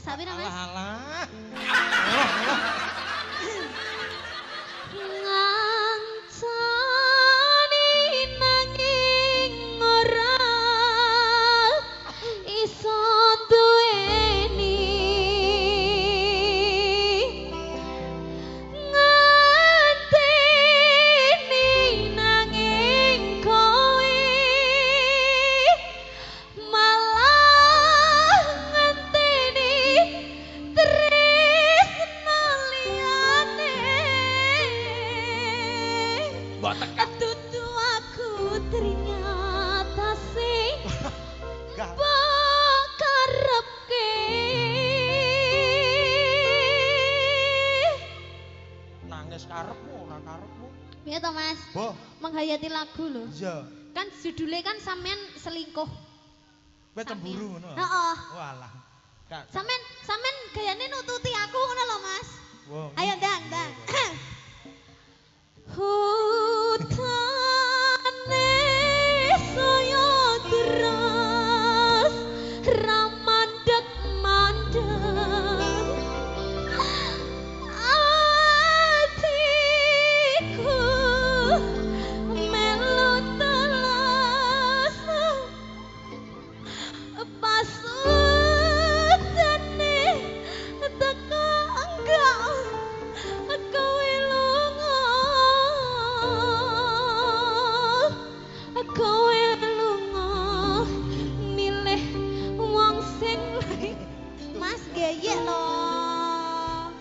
Sapira Mas? Alah. Ngancani nanging ora iso duweni ngenteni nanging kowe malah ngenteni tresno liyane Mbok tekan. dudu aku ternyata sing Gak. mbok karepke Nangis karepmu ora karepmu. piye to Mas Boh, menghayati lagu lho iya. kan judulnya kan sampean selingkuh Kowe cemburu ngono. heeh Walah. Gak. sampean gayane nututi aku ngono lho Mas Wah, ayo ndang hutane saya deras ramandek mandek atiku melu telas pas udane teko enggak kowe lunga kowe lunga milih wong sing Mas geyek lho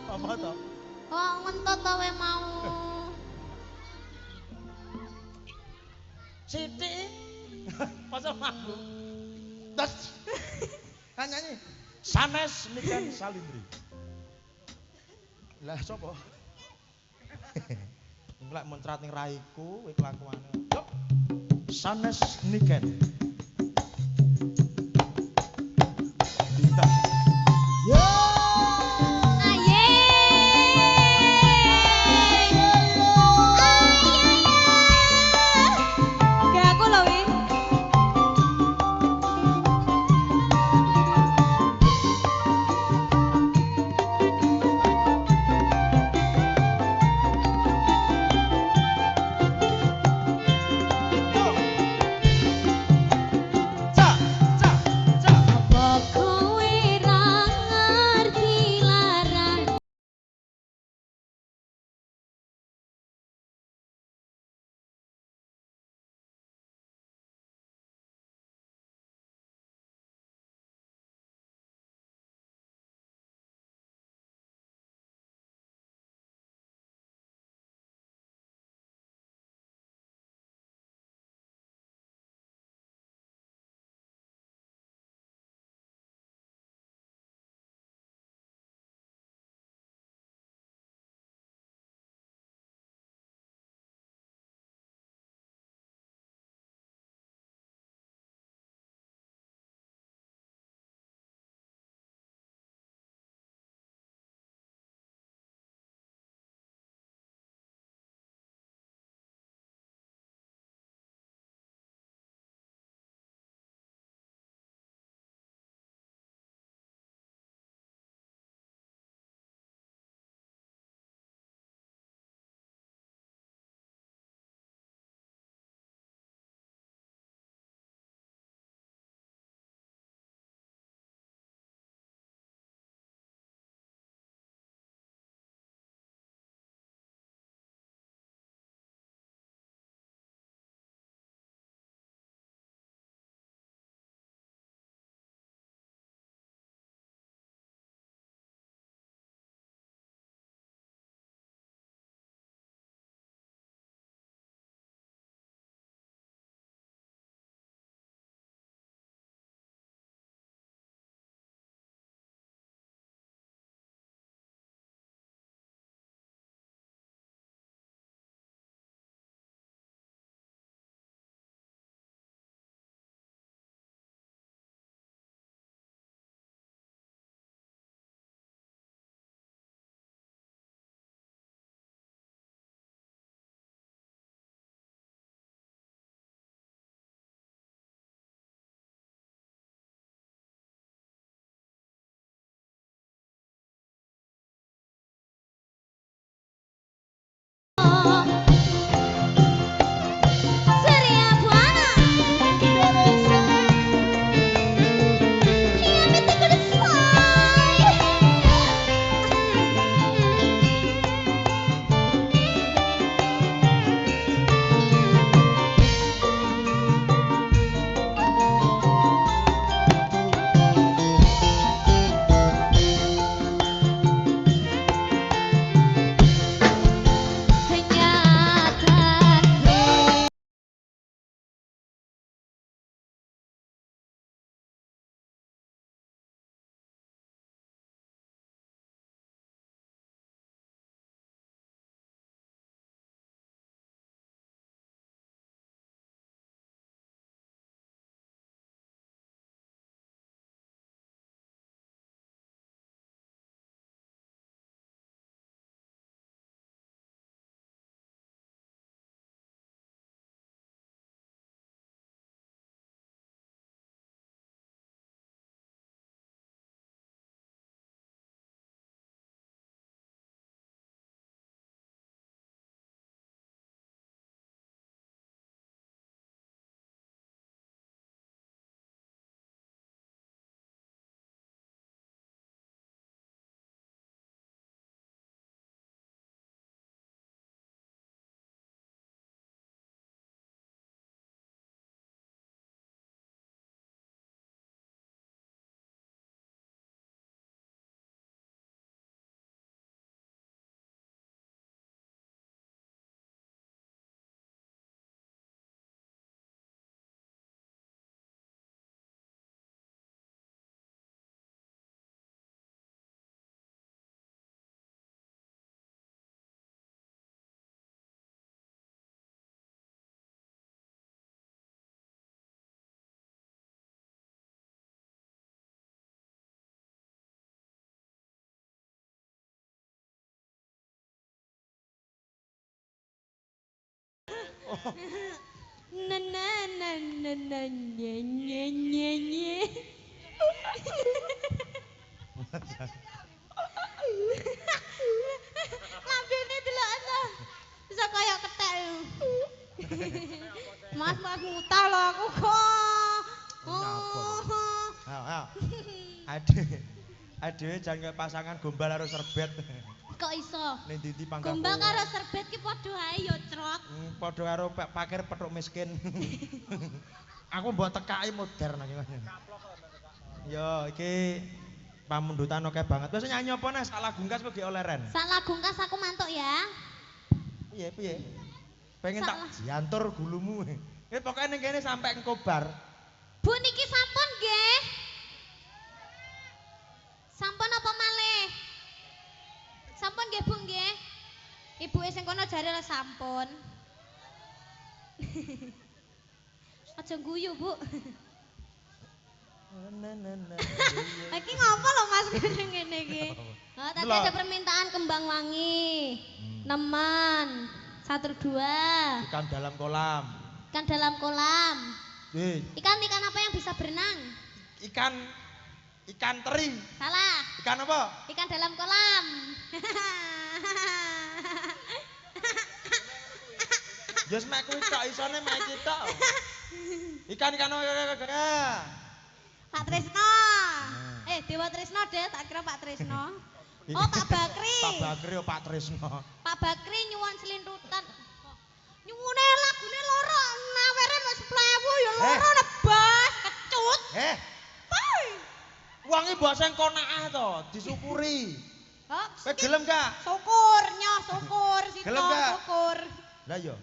apa to? oh ngentot to we mau Siti. Masa malu. Terus. Kan nyanyi. Sanes Niken Salindri. Lah sapa? Lek muncrat ning raiku kowe kelakuane. Yuk. Sanes Niken. Dinta. Yo. aye gak aku lho wi Na na na na na nye nye nye nye. Lambene delokno. Bisa kaya kethek. Mas ngutah lho aku kok. Ayo. Adewe jangan kayak pasangan gombal karo serbet. Kok iso? Ning ndi pangkat. Gombal karo serbet ki padha ae ya, Crot. Padha karo pakir petuk miskin. Aku mbok tekaki modern iki. Ya, iki pamundutan oke banget. Wis nyanyi apa Nas? Sak lagu ngkas kok ge oleh ren. Sak lagu ngkas aku mantuk ya. Piye? Pengen tak diantur gulumu. Pokoke ning kene sampe engkobar. Bu niki sampun nggih. Sampun apa malih? Sampun nggih Bu nggih. Ibuke sing kono jare sampun. Aja guyu, Bu. Iki ngopo lho Mas ngene iki? Oh, tadi ada permintaan kembang wangi. Nemen. 1 2. Ikan dalam kolam. Ikan dalam kolam. Ikan apa yang bisa berenang? Ikan teri. Salah. Ikan apa? Ikan dalam kolam. Yes mek kuwi tok isone mek iki tok. Ikan Pak Tresno. Dewa Tresno deh, tak kira Pak Tresno. Oh, Pak Bakri. Pak Bakri oh Pak Tresno. Pak Bakri nyuwun selintutan. Nyuwune lagune loro, nawere mek 10.000 ya loro nebas, kecut. Pai. Wonge mbok sing konaah to, disyukuri. Oh, kowe gelem gak? Syukur, syukur, Gelem gak? syukur. Lah iya.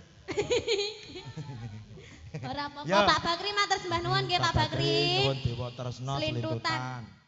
Ora apa-apa, Pak Bakri matur sembah nuwun nggih Pak Bakri. Nuwun Dewa Tresno Selintutan. selintutan.